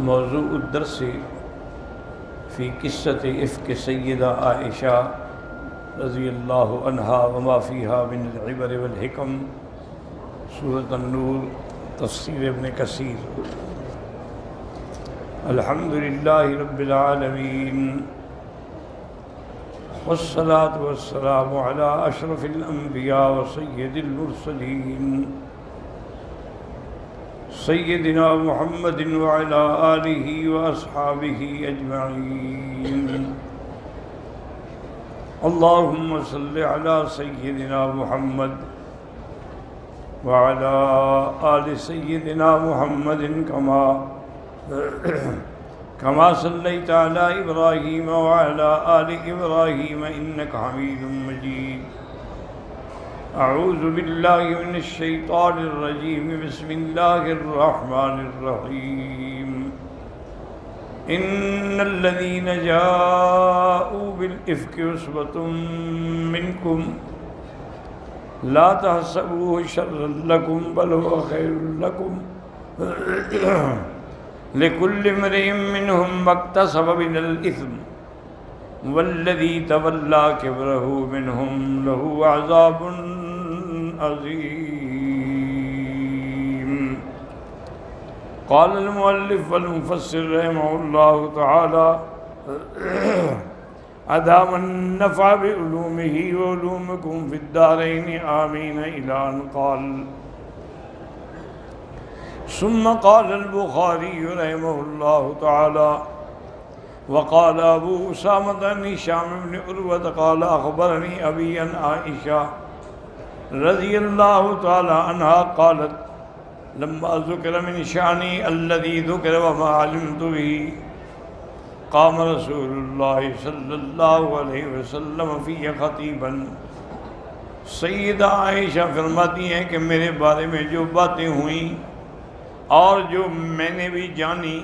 موضوع الدرس فی قصۃ افک سیدہ عائشہ رضی اللہ عنہا وما فیہا من العبر والحکم، سورۃ النور، تفسیر ابن کثیر۔ الحمدللہ رب العالمین، والصلاة والسلام علی اشرف الانبیاء وسید المرسلین، سیدنا محمد وعلی آلہ واصحابہ اجمعین۔ اللہم صل علی سیدنا محمد وعلی آل سیدنا محمد کما صلیت علی ابراہیم وعلی آل ابراہیم انک حمید مجید۔ اعوذ باللہ من الشیطان الرجیم، بسم اللہ الرحمن الرحیم۔ ان الذین جاءوا بالافک عصبۃ منکم لا تحسبوه شرا لکم بل هو خیر لکم، لكل امرئ منهم ما اكتسب من الإثم والذي تولى كبره منهم له عذاب عظيم۔ قال المؤلف والمفسر رحمه الله تعالى أدام النفع بعلومه وعلومكم في الدارين آمين إلى أن قال۔ ثم قال البخاري رحمه الله تعالى وقال أبو أسامة عن هشام بن عروة قال أخبرني أبي عن عائشة رضي الله تعالى عنها قالت لما ذكر من شأني الذي ذكر وما علمت به قام رسول الله صلى الله عليه وسلم في خطيبا۔ سیدہ عائشہ فرماتی ہیں کہ میرے بارے میں جو باتیں ہوئیں اور جو میں نے بھی جانی،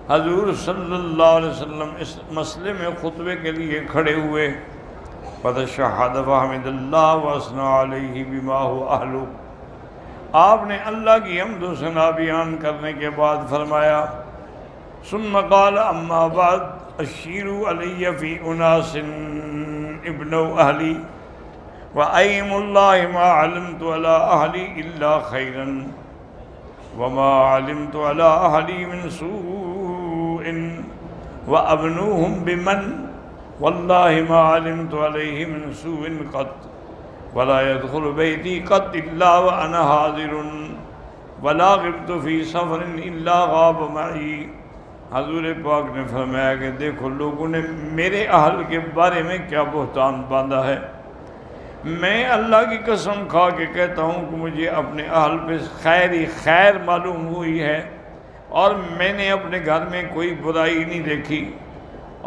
حضور صلی اللہ علیہ وسلم اس مسئلے میں خطبے کے لیے کھڑے ہوئے، فَتَشَهَّدَ فَحَمِدَ اللَّهَ وَأَثْنَىٰ عَلَيْهِ بِمَا هُوَ أَهْلُهُ۔ آپ نے اللہ کی حمد و ثنا بیان کرنے کے بعد فرمایا، ثم قال اما بعد اشیروا علی فی اناس ابنوا اہلی وَأَيْمُ اللَّهِ مَا عَلِمْتُ عَلَىٰ أَهْلِي إِلَّا خَيْرًا وما علمت على أهلي من سوء وأبنوهم بمن والله ما علمت عليه من سوء قط ولا يدخل بيتي قط إلا وأنا حاضر ولا غبت في سفر إلا غاب معي۔ حضور پاک نے فرمایا کہ دیکھو لوگوں نے میرے اہل کے بارے میں کیا بہتان باندھا ہے۔ میں اللہ کی قسم کھا کے کہتا ہوں کہ مجھے اپنے اہل پہ خیر ہی خیر معلوم ہوئی ہے، اور میں نے اپنے گھر میں کوئی برائی نہیں دیکھی۔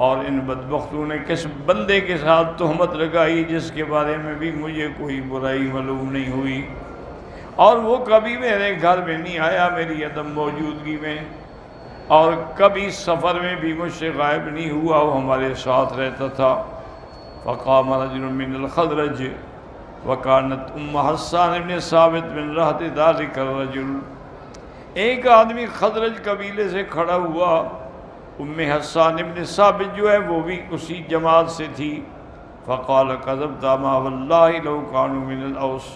اور ان بدبختوں نے کس بندے کے ساتھ تہمت لگائی جس کے بارے میں بھی مجھے کوئی برائی معلوم نہیں ہوئی، اور وہ کبھی میرے گھر میں نہیں آیا میری عدم موجودگی میں، اور کبھی سفر میں بھی مجھ سے غائب نہیں ہوا، وہ ہمارے ساتھ رہتا تھا۔ فقام رجل من الخزرج وکانت ام حسان ابن ثابت من رہت ذلك الرجل۔ ایک آدمی خزرج قبیلے سے کھڑا ہوا، ام حسان ابن ثابت جو ہے وہ بھی اسی جماعت سے تھی۔ فقال كذبت ما والله لو كانوا من الأوس۔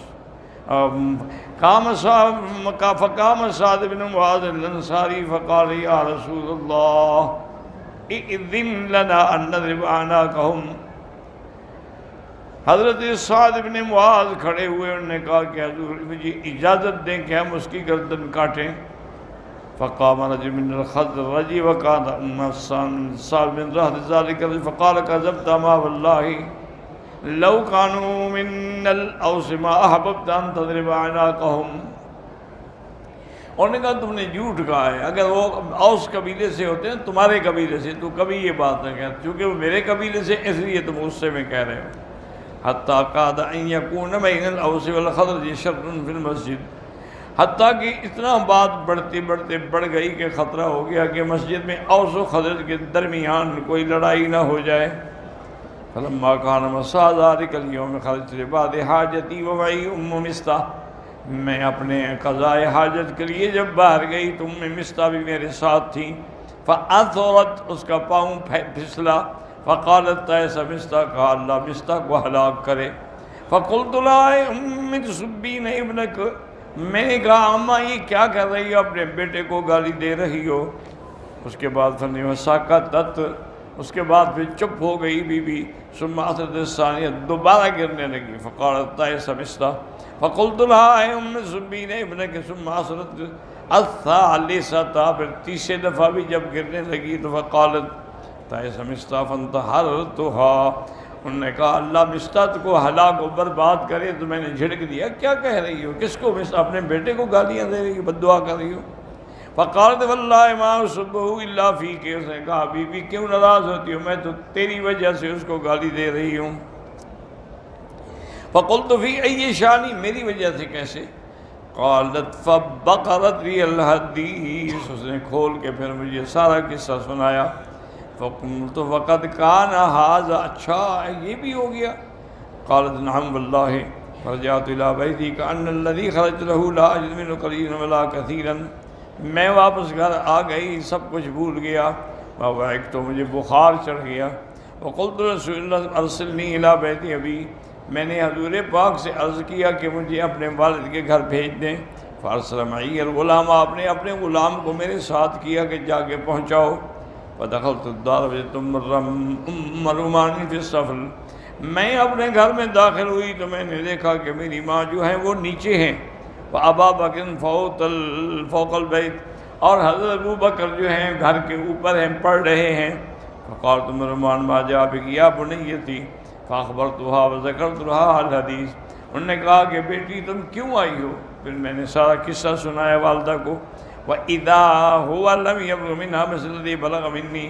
فقام سعد بن معاذ الانصاری فقال یا رسول اللہ اذن لنا ان نضرب اعناقهم۔ حضرت سعد بن معاذ کھڑے ہوئے، انہوں نے کہا کہ حضور مجھے اجازت دیں کہ ہم اس کی گردن کاٹیں۔ فقام رجل من الخزرج وكان ام سعد بن رهط ذلك فقال كذبت ما والله لو كانوا من الاوس ما احببت ان تضرب اعناقهم۔ انہوں نے کہا تم نے جھوٹ کہا ہے، اگر وہ اوس قبیلے سے ہوتے ہیں تمہارے قبیلے سے تو کبھی یہ بات نہ کہتے، چونکہ وہ میرے قبیلے سے اس لیے تم غصے میں کہہ رہے ہو۔ حتیٰ قاد ان یکون بین الاوس والخزرج شر فی المسجد، حتیٰ کہ اتنا بات بڑھتے بڑھتے بڑھ گئی کہ خطرہ ہو گیا کہ مسجد میں اوس و خزرج کے درمیان کوئی لڑائی نہ ہو جائے۔ فلما كان مساء ذلك اليوم خرجت لبعض حاجتي ومعي ام مستح میں اپنے قضاء حاجت کے لیے جب باہر گئی تو مستہ بھی میرے ساتھ تھی، فَأَثُرَتْ اس کا پاؤں پھسلا، فَقَالَتْ تَيْسَ مستہ کہا اللہ مستہ کو ہلاک کرے، فَقُلْتُ لَا أُمِّ تُسُبِّينَ ابْنَكَ میں نے کہا اماں یہ کیا کر رہی ہو، اپنے بیٹے کو گالی دے رہی ہو۔ اس کے بعد فرمایا وَسَكَتَتْ اس کے بعد پھر چپ ہو گئی بی بی، ثم أثرت الثانیہ دوبارہ گرنے لگی، فقالت تائس مستہ فقلت لها اے ام سبین ابنک، ثم أثرت الثالثہ پھر تیسرے دفعہ بھی جب گرنے لگی تو فقالت تائس مستہ فانتحرتها انہوں نے کہا اللہ مستہ کو ہلاک و برباد کرے تو میں نے جھڑک دیا۔ کیا کہہ رہی ہو، کس کو مستہ اپنے بیٹے کو گالیاں دے رہی ہو، بد دعا کر رہی ہو۔ فقالت واللہ ما اصبہ الا فیک اس نے کہا بی بی کیوں ناراض ہوتی ہو، میں تو تیری وجہ سے اس کو گالی دے رہی ہوں۔ فقلت فی ای شانی میری وجہ سے کیسے؟ قالت فبقرت لی الحدیث اس نے کھول کے پھر مجھے سارا قصہ سنایا۔ فقلت وقد کان ھذا اچھا یہ بھی ہو گیا؟ قالت نعم واللہ فرجعت الی بیتی کأن الذی خرجت له لا اجد منه قلیلا ولا کثیرا میں واپس گھر آ گئی سب کچھ بھول گیا، ایک تو مجھے بخار چڑھ گیا۔ وقلت رسول اللہ ارسلنی الی بیت ابی میں نے حضور پاک سے عرض کیا کہ مجھے اپنے والد کے گھر بھیج دیں، فارسل معی الغلام آپ نے اپنے غلام کو میرے ساتھ کیا کہ جا کے پہنچاؤ۔ فدخلت الدار وجدت ام رومان فی السفل میں اپنے گھر میں داخل ہوئی تو میں نے دیکھا کہ میری ماں جو ہے وہ نیچے ہیں، وابا بکر فوق البیت اور حضرت ابو بکر جو ہیں گھر کے اوپر ہیں پڑھ رہے ہیں۔ فقالت ام رومان ما جاء بک یا بنیتی فاخبرتها وذکرت لها الحدیث انہوں نے کہا کہ بیٹی تم کیوں آئی ہو، پھر میں نے سارا قصہ سنایا والدہ کو۔ وَإِذَا هُوَ لَمْ يَبْلُغْ مِنْهَا مِثْلَ الَّذِي بَلَغَ مِنِّي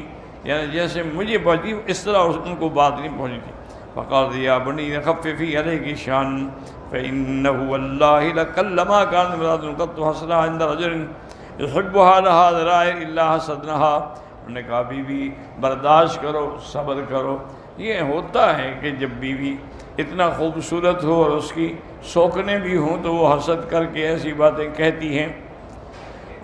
یعنی جیسے مجھے پہنچی اس طرح ان کو بات نہیں پہنچی تھی۔ فقالت یا بنی خففی علیہ شان فإنه واللہ لَكَلَّمَا كَانَ امرأة قط حسنها عند رجل يحبها لها ذرائع إلا حسدنها انہوں نے کہا بی بی برداشت کرو صبر کرو، یہ ہوتا ہے کہ جب بیوی اتنا خوبصورت ہو اور اس کی سوکنے بھی ہوں تو وہ حسد کر کے ایسی باتیں کہتی ہیں۔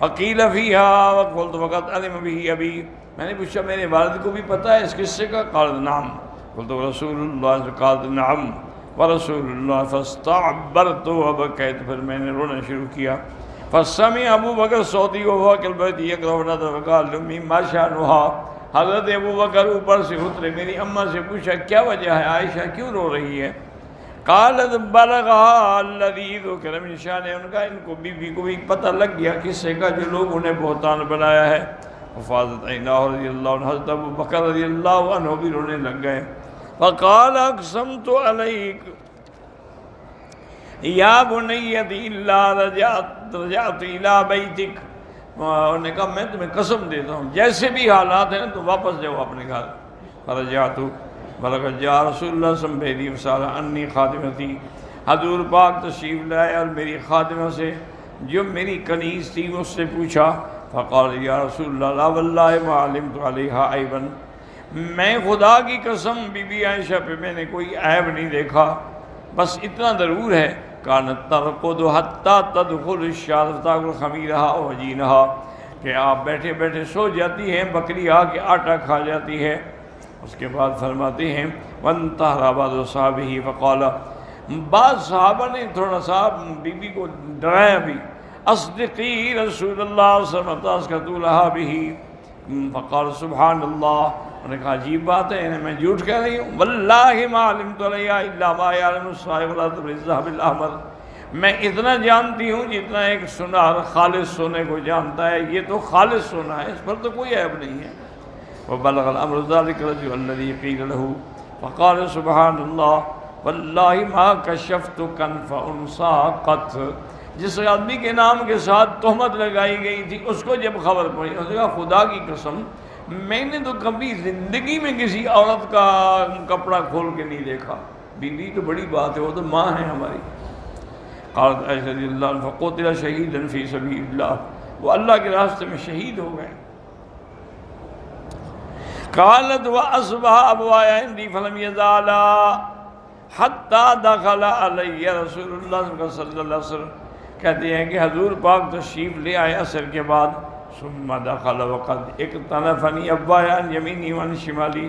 وقیل فیہا وقلت وقت علم بھی ابی میں نے پوچھا میرے والد کو بھی پتہ ہے اس قصے کا؟ قالت نعم قلت رسول اللہ قالت نعم ورسول اللہ فاستعبرت وبکیت پھر میں نے رونا شروع کیا۔ فسمع ابو بکر صوتی وهو في البيت يقرأ نظر وقال لأمی ما شأنها حضرت ابو بکر اوپر سے اترے میری اماں سے پوچھا کیا وجہ ہے عائشہ کیوں رو رہی ہے؟ قالت بلغها الذی ذکر من شأنہ ان کا ان کو بی بی کو بھی پتہ لگ گیا قصے کا جو لوگوں نے بہتان بنایا ہے۔ وفاضت عیناہ رضی اللہ عنہ حضرت ابو بکر رضی اللہ عنہ بھی رونے لگ گئے۔ فقال اقسمت علیک یا بنیتی اللہ رجعت الی بیتک انہوں نے کہا میں تمہیں قسم دیتا ہوں جیسے بھی حالات ہیں تو واپس جاؤ اپنے گھر۔ فرجعت بلغت جا رسول اللہ صلی اللہ علیہ وسلم انی خادمتی حضور پاک تشریف لائے اور میری خادمہ سے جو میری کنیز تھی اس سے پوچھا۔ فقال یا رسول اللہ لا واللہ ما علمت علیہا عیبا میں خدا کی قسم بی بی عائشہ پہ میں نے کوئی عیب نہیں دیکھا، بس اتنا ضرور ہے کانت ترقد حتی تدخل الشارع تاکل خمیرہا وجینہا کہ آپ بیٹھے بیٹھے سو جاتی ہیں بکری آ کے آٹا کھا جاتی ہے۔ اس کے بعد فرماتے ہیں وانتہر بعض صحابہ فقال بعض صحابہ نے تھوڑا سا بی بی کو ڈرایا بھی اصدقی رسول اللہ صلی اللہ علیہ وسلم تاسکتو لہا بھی فقال سبحان اللہ انہوں نے کہا عجیب بات ہے میں جھوٹ کہہ رہی ہوں واللہ ما علمت علیہ الا ما یعلم الصائغ لا تبر الذهب الاحمر میں اتنا جانتی ہوں جتنا ایک سونار خالص سونے کو جانتا ہے، یہ تو خالص سونا ہے اس پر تو کوئی عیب نہیں ہے۔ وبلغ الامر ذلك الرجل الذي قيل له فقال سبحان اللہ واللہ ما کشفت کنف انثى قط جس آدمی کے نام کے ساتھ تہمت لگائی گئی تھی اس کو جب خبر پڑی اس نے کہا خدا کی قسم میں نے تو کبھی زندگی میں کسی عورت کا کپڑا کھول کے نہیں دیکھا، بیوی تو بڑی بات ہے وہ تو ماں ہے ہماری۔ قالت عائشہ رضی اللہ عنہ فقتل شہیدا فی سبیل اللہ وہ اللہ کے راستے میں شہید ہو گئے۔ قالت واصبح ابوایا عندی فلم یزالا حتی دخل علی رسول اللہ صلی اللہ علیہ وسلم کہتے ہیں کہ حضور پاک تشریف لے آئے عصر کے بعد، ثم دخل وقد اقتنفنی ابوایا عن یمینی وعن شمالی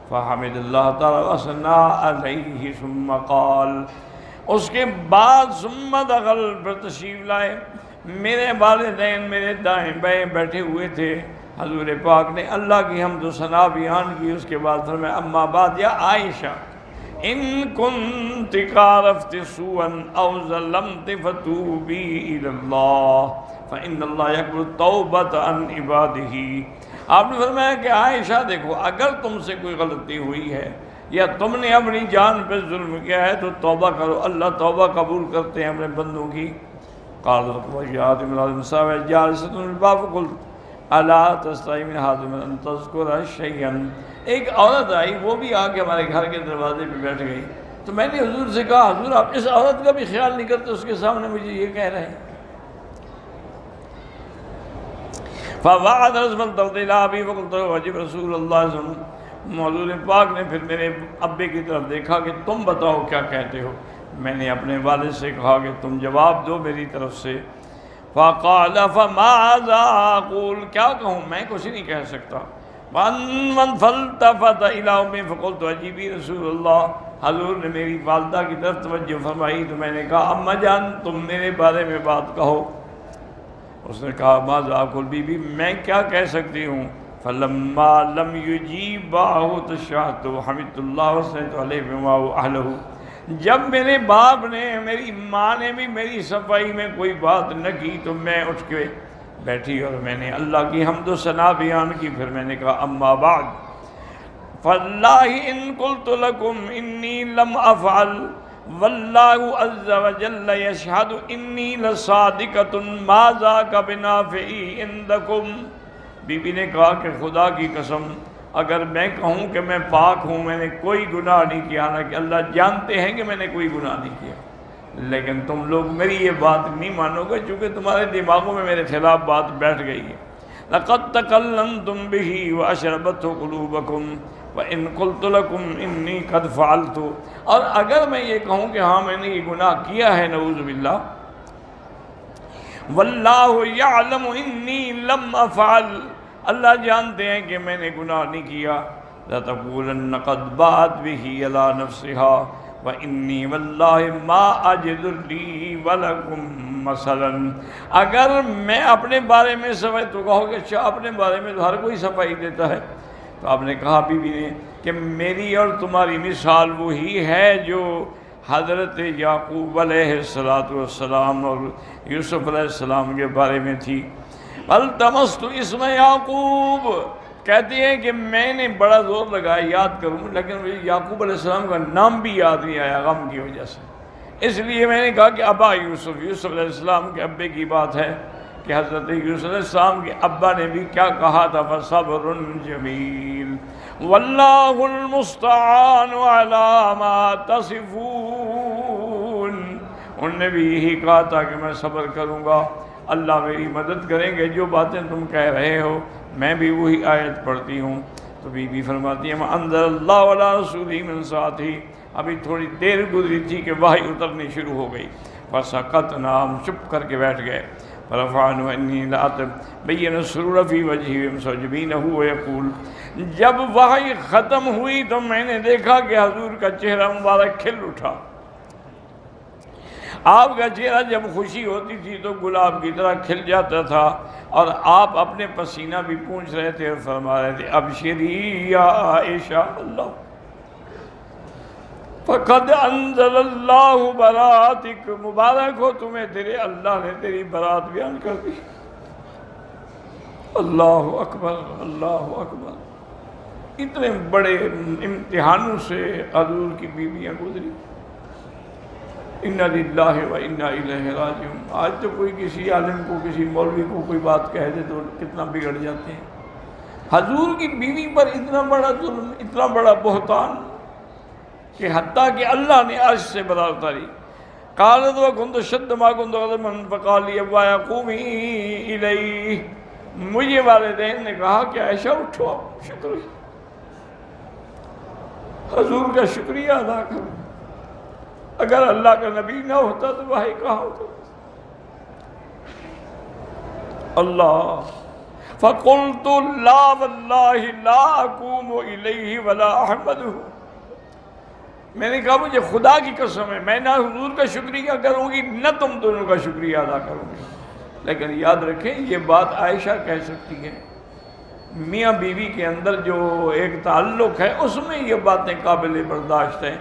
فحمد اللہ تعالی وثنا علیہ ثم قال، اس کے بعد ثم دخل پر تشریف لائے، میرے والدین میرے دائیں بائیں بیٹھے ہوئے تھے، حضور پاک نے اللہ کی حمد و ثنا بیان کی، اس کے بعد فرمایا اما بعد یا عائشہ ان کنت قارفت سوءا او ظلمت فتوبی الی اللہ فان اللہ یقبل التوبۃ عن عبادہ۔ آپ نے فرمایا کہ عائشہ دیکھو، اگر تم سے کوئی غلطی ہوئی ہے یا تم نے اپنی جان پہ ظلم کیا ہے تو توبہ کرو، اللہ توبہ قبول کرتے ہیں اپنے بندوں کی۔ قالت وجاءت امرأة ساوية جالسة بالباب فقلت الا تستحي من هذا ان تذكر شيئا، ایک عورت آئی، وہ بھی آ کے ہمارے گھر کے دروازے پہ بیٹھ گئی، تو میں نے حضور سے کہا حضور آپ اس عورت کا بھی خیال نہیں کرتے، اس کے سامنے مجھے یہ کہہ رہے ہیں۔ فوعد رسول اللہ ابی وقلت وجب رسول اللہ صلی اللہ علیہ وسلم، حضور پاک نے پھر میرے ابے کی طرف دیکھا کہ تم بتاؤ کیا کہتے ہو، میں نے اپنے والد سے کہا کہ تم جواب دو میری طرف سے۔ فقال فماذا اقول، کیا کہوں میں کچھ نہیں کہہ سکتا۔ فالتفت الى امي فقلت عجیبی رسول اللہ، حضور نے میری والدہ کی طرف توجہ فرمائی تو میں نے کہا اماں جان تم میرے بارے میں بات کہو۔ اس نے کہا ماذا اقول بی بی میں کیا کہہ سکتی ہوں۔ فلما لم يجيب تشهدت حمدت اللہ وثنيت علیہ بما هو اہلہ، جب میرے باپ نے میری ماں نے بھی میری صفائی میں کوئی بات نہ کی تو میں اٹھ کے بیٹھی اور میں نے اللہ کی حمد و ثنا بیان کی۔ پھر میں نے کہا اما بعد فاللہ ان قلت لکم انی لم افعل واللہ عز وجل یشہد انی لصادقۃ ما ذاک بنافعی عندکم، بی بی نے کہا کہ خدا کی قسم اگر میں کہوں کہ میں پاک ہوں، میں نے کوئی گناہ نہیں کیا، حالانکہ اللہ جانتے ہیں کہ میں نے کوئی گناہ نہیں کیا، لیکن تم لوگ میری یہ بات نہیں مانو گے چونکہ تمہارے دماغوں میں میرے خلاف بات بیٹھ گئی ہے۔ لقد تکلمتم به واشربته قلوبکم وان قلت لکم انی قد فعلت، اور اگر میں یہ کہوں کہ ہاں میں نے یہ گناہ کیا ہے نعوذ باللہ، واللہ یعلم انی لم افعل، اللہ جانتے ہیں کہ میں نے گناہ نہیں کیا، لتقولن قد بات به علی نفسها وانی واللہ ما اجد لی ولکم مثلا، اگر میں اپنے بارے میں صفائی تو کہو کہ اچھا اپنے بارے میں تو ہر کوئی صفائی دیتا ہے، تو آپ نے کہا بی بی نے کہ میری اور تمہاری مثال وہی ہے جو حضرت یعقوب علیہ السلام اور یوسف علیہ السلام کے بارے میں تھی۔ التمست اسم یعقوب، کہتی ہیں کہ میں نے بڑا زور لگایا یاد کروں لیکن مجھے یعقوب علیہ السلام کا نام بھی یاد نہیں آیا غم کی وجہ سے، اس لیے میں نے کہا کہ ابا یوسف، یوسف علیہ السلام کے ابے کی بات ہے کہ حضرت یوسف علیہ السلام کے ابا نے بھی کیا کہا تھا، فصبر جمیل واللہ المستعان علی ما تصفون، انہوں نے بھی یہی کہا تھا کہ میں صبر کروں گا، اللہ میری مدد کریں گے، جو باتیں تم کہہ رہے ہو میں بھی وہی آیت پڑھتی ہوں۔ تو بی بی فرماتی ہے انزل اللہ علی رسولہ من ساعتہ، ابھی تھوڑی دیر گزری تھی کہ وحی اترنی شروع ہو گئی، فسکتنا، ہم چپ کر کے بیٹھ گئے، فرفعنا انی لاتبین السرور فی وجہہ ومستعجبینہ ویقول، جب وحی ختم ہوئی تو میں نے دیکھا کہ حضور کا چہرہ مبارک کھل اٹھا، آپ کا چہرہ جب خوشی ہوتی تھی تو گلاب کی طرح کھل جاتا تھا، اور آپ اپنے پسینہ بھی پونچھ رہے تھے اور فرما رہے تھے ابشری یا عائشہ، اللہ فقد انزل اللہ براتک، مبارک ہو تمہیں، تیرے اللہ نے تیری برات بیان کر دی۔ اللہ اکبر، اللہ اکبر، اتنے بڑے امتحانوں سے حضور کی بیویاں گزری، انا للہ و انا الیہ راجعون۔ آج تو کوئی کسی عالم کو، کسی مولوی کو کوئی بات کہہ دے تو کتنا بگڑ جاتے ہیں، حضور کی بیوی پر اتنا بڑا ظلم، اتنا بڑا بہتان کہ حتیٰ کہ اللہ نے عرش سے برات اتاری۔ قالت وکنت شد ما کنت غضبا فقال لی ابوایا قومی الیہ، مجھے والدین نے کہا کہ عائشہ اٹھو، شکریہ، حضور کا شکریہ ادا کرو، اگر اللہ کا نبی نہ ہوتا تو وحی کہاں ہوتا، اللہ فقلت لا واللہ لا اقوم الیہ ولا احمدہ، میں نے کہا مجھے خدا کی قسم ہے میں نہ حضور کا شکریہ کروں گی نہ تم دونوں کا شکریہ ادا کروں گی۔ لیکن یاد رکھیں یہ بات عائشہ کہہ سکتی ہے، میاں بیوی کے اندر جو ایک تعلق ہے اس میں یہ باتیں قابل برداشت ہیں،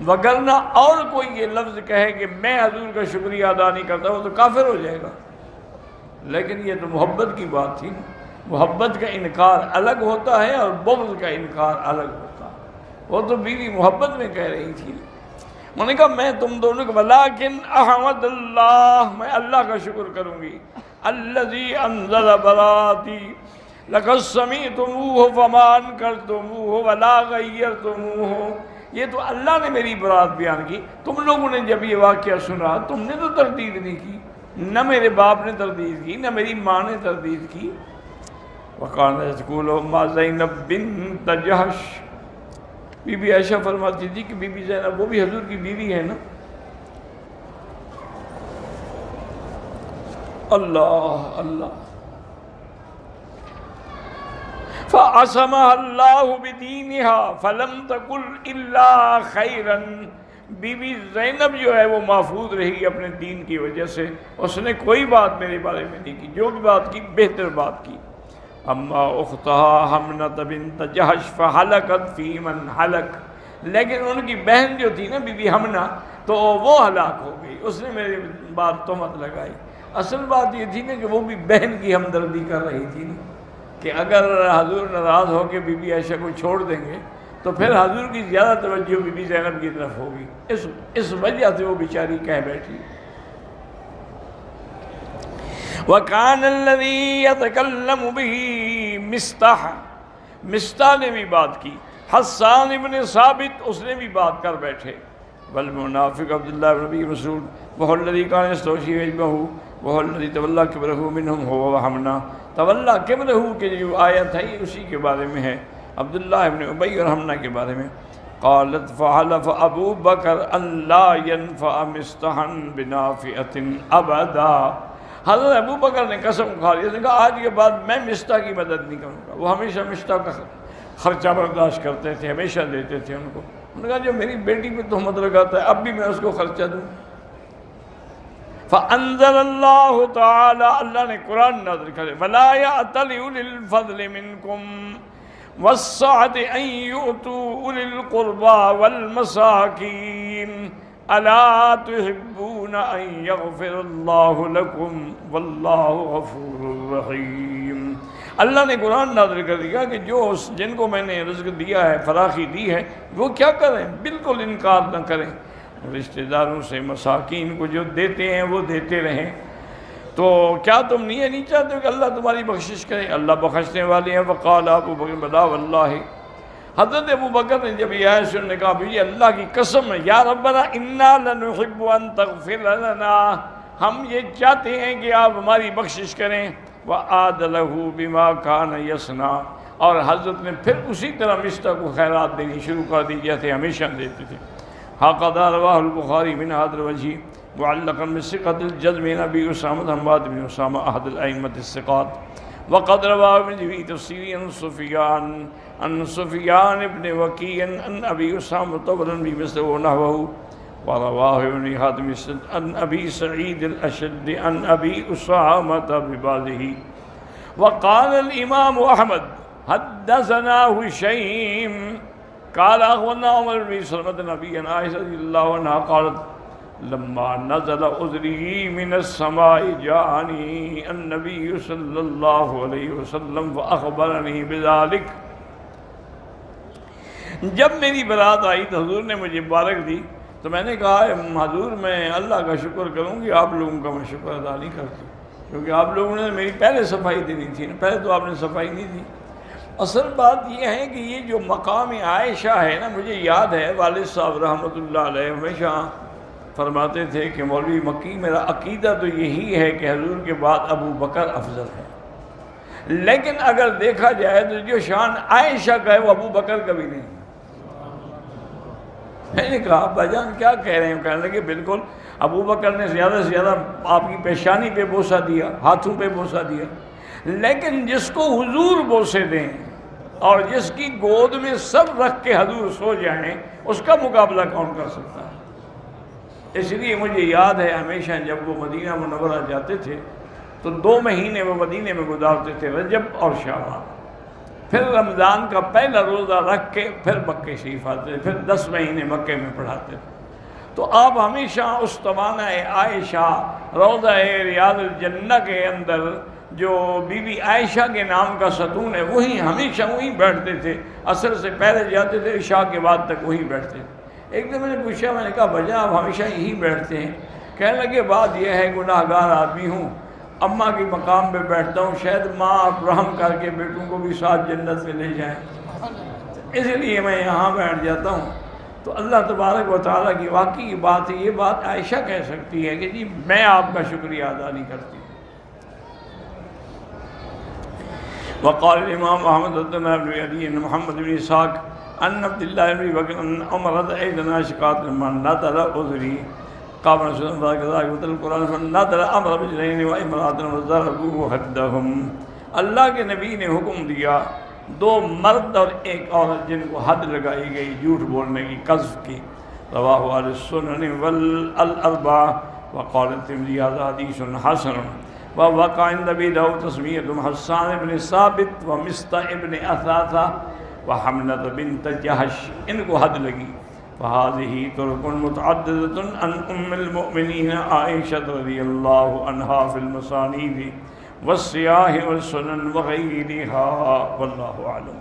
وگرنہ اور کوئی یہ لفظ کہے کہ میں حضور کا شکریہ ادا نہیں کرتا وہ تو کافر ہو جائے گا۔ لیکن یہ تو محبت کی بات تھی، محبت کا انکار الگ ہوتا ہے اور بغض کا انکار الگ ہوتا ہے۔ وہ تو بیوی محبت میں کہہ رہی تھی، میں نے کہا میں تم دونوں کو ولیکن احمد اللہ، میں اللہ کا شکر کروں گی، الذی انزل براتی لقد سمعتموہ فما انکرتموہ ولا غیرتموہ، یہ تو اللہ نے میری برات بیان کی، تم لوگوں نے جب یہ واقعہ سنا تم نے تو تردید نہیں کی، نہ میرے باپ نے تردید کی نہ میری ماں نے تردید کی۔ وَقَالَ تَقُولُ مَا زینب بنت جحش، بی بی عائشہ فرماتی تھی کہ بی بی زینب وہ بھی حضور کی بیوی ہے نا۔ اللہ اللہ، فَعَصَمَهَا اللَّهُ بِدِينِهَا فَلَمْ تَقُلْ إِلَّا خَيْرًا، بی بی زینب جو ہے وہ محفوظ رہی اپنے دین کی وجہ سے، اس نے کوئی بات میرے بارے میں نہیں کی، جو بھی بات کی بہتر بات کی۔ اما اختها حمنہ بنت جحش فحلقت فی من حلق، لیکن ان کی بہن جو تھی نا بی بی حمنہ تو وہ ہلاک ہو گئی، اس نے میرے بات تہمت لگائی۔ اصل بات یہ تھی نا کہ وہ بھی بہن کی ہمدردی کر رہی تھی نا، کہ اگر حضور ناراض ہو کے بی بی عائشہ کو چھوڑ دیں گے تو پھر حضور کی زیادہ توجہ بی بی زینب کی طرف ہوگی، اس وجہ سے وہ بیچاری کہہ بیٹھی۔ وَكَانَ الَّذِي يَتَكَلَّمُ بِهِ مِسْتَحَ، مستح نے بھی بات کی، حسان ابن ثابت اس نے بھی بات کر بیٹھے۔ والمنافق عبداللہ بن ابی مسعود وَهُوَ الَّذِي كَانَ يَسْتَوْشِي وَجْهَهُ وَهُوَ الَّذِي تَوَلَّىٰ كِبْرَهُ مِنْهُمْ هُوَ وَحَمْنَا، تولّیٰ کبرہ کے جو آیت ہے یہ اسی کے بارے میں ہے، عبداللہ ابن ابی اور حمنہ کے بارے میں۔ قالت فحلف ابو بکر ان لا ينفع مستحا بنافعة ابدا، حضرت ابو بکر نے قسم کھا لی، اس نے کہا آج کے بعد میں مستح کی مدد نہیں کروں گا۔ وہ ہمیشہ مستح کا خرچہ برداشت کرتے تھے، ہمیشہ دیتے تھے ان کو۔ انہوں نے کہا جو میری بیٹی پہ تہمت لگاتا ہے اب بھی میں اس کو خرچہ دوں۔ فَأَنزَلَ اللَّهُ تَعَالَى، اللہ نے قرآن نازل کرے، وَلَا يَأْتَلِ أُولِي الْفَضْلِ مِنْكُمْ وَالسَّعَةِ أَنْ يُؤْتُوا أُولِي الْقُرْبَى وَالْمَسَاكِينَ أَلَا تُحِبُّونَ أَنْ يَغْفِرَ اللَّهُ لَكُمْ وَاللَّهُ غَفُورٌ رَحِيمٌ۔ اللہ نے قرآن نازل کر دیا کہ جو جن کو میں نے رزق دیا ہے، فراخی دی ہے، وہ کیا کریں، بالکل انکار نہ کریں، رشتہ داروں سے مساکین کو جو دیتے ہیں وہ دیتے رہیں۔ تو کیا تم نہیں چاہتے ہو کہ اللہ تمہاری بخشش کرے؟ اللہ بخشنے والے ہیں۔ وقال ابو بکر بلا واللہ، حضرت ابو بکر نے جب یہ آیت سننے کہا بھی اللہ کی قسم ہے یا ربنا انا لنحب ان تغفر لنا، ہم یہ چاہتے ہیں کہ آپ ہماری بخشش کریں۔ وعاد له بما كان يصنع، اور حضرت نے پھر اسی طرح مستح کو خیرات دینی شروع کر دی جیسے ہمیشہ دیتے تھے۔ هكذا رواه البخاري من هذا الوجه معلقا من ثقة الجزم عن أبي أسامة حماد بن أسامة أحد الأئمة الثقات، وقد رواه ابن في تفسير عن سفيان بن وكيع عن أبي أسامة طولا بمثله ونحوه، ورواه ابن حاتم عن أبي سعيد الأشد عن أبي أسامة ببعضه۔ وقال الإمام أحمد حدثنا هشيم قال أخبرنا عمر بن سلمة نبي عائشة رضي الله عنها قالت لما نزل عذري من السماء جاءني النبي صلى الله عليه وسلم فأخبرني بذلك، جب میری برات آئی تو حضور نے مجھے مبارک دی تو میں نے کہا حضور میں اللہ کا شکر کروں گی، آپ لوگوں کا میں شکر ادا نہیں کرتی، کیونکہ آپ لوگوں نے میری پہلے صفائی دینی تھی نا، پہلے تو آپ نے صفائی نہیں دی۔ اصل بات یہ ہے کہ یہ جو مقام عائشہ ہے نا، مجھے یاد ہے والد صاحب رحمۃ اللہ علیہ ہمیشہ فرماتے تھے کہ مولوی مکی میرا عقیدہ تو یہی ہے کہ حضور کے بعد ابو بکر افضل ہے، لیکن اگر دیکھا جائے تو جو شان عائشہ کا ہے وہ ابو بکر کا بھی نہیں، میں نے کہا ابا جان کیا کہہ رہے ہیں؟ کہنے لگے بالکل ابو بکر نے زیادہ سے زیادہ آپ کی پیشانی پہ بوسہ دیا، ہاتھوں پہ بوسہ دیا، لیکن جس کو حضور بوسے دیں اور جس کی گود میں سب رکھ کے حضور سو جائیں، اس کا مقابلہ کون کر سکتا ہے؟ اس لیے مجھے یاد ہے ہمیشہ جب وہ مدینہ منورہ جاتے تھے تو 2 مہینے وہ مدینے میں گزارتے تھے، رجب اور شعبان، پھر رمضان کا پہلا روزہ رکھ کے پھر مکے شریف آتے تھے، پھر 10 مہینے مکے میں پڑھاتے تھے۔ تو آپ ہمیشہ استوانہ عائشہ روضہ ریاض الجنہ کے اندر جو بی بی عائشہ کے نام کا ستون ہے وہیں ہمیشہ وہیں بیٹھتے تھے، عصر سے پہلے جاتے تھے، عشاء کے بعد تک وہیں بیٹھتے تھے۔ ایک دن میں نے پوچھا، میں نے کہا بجا آپ ہمیشہ یہی بیٹھتے ہیں؟ کہنے لگے بات یہ ہے گناہ گار آدمی ہوں، اماں کے مقام پہ بیٹھتا ہوں، شاید ماں آپ رحم کر کے بیٹوں کو بھی ساتھ جنت میں لے جائیں، اس لیے میں یہاں بیٹھ جاتا ہوں۔ تو اللہ تبارک و تعالیٰ کی واقعی بات ہے، یہ بات عائشہ کہہ سکتی ہے کہ جی میں آپ کا شکریہ ادا نہیں کرتی۔ وقال الامام محمد بن علی محمد بن اسحاق ان عبد اللہ بن بکر ان عمر ایدنا شقات من نظر عذری قام رسول اللہ صلی اللہ علیہ وسلم القرآن فنظر امر بجنین و امرات وضربوا حدهم۔ اللہ کے نبی نے حکم دیا 2 مرد اور 1 عورت جن کو حد لگائی گئی جھوٹ بولنے کی، قذف کی۔ رواہ اہل السنن والاربعہ وقال الترمذی ھذا حدیث حسن۔ ووقع عند ابی داؤد تسمیۃ حسان بن ثابت ومصطح بن اثاثہ وحملۃ بنت جہش، ان کو حد لگی۔ فهذه طرق متعددة عن ام المؤمنین عائشہ رضی اللہ عنہا فی المسانید والسیاح والسنن وغیرها واللہ اعلم۔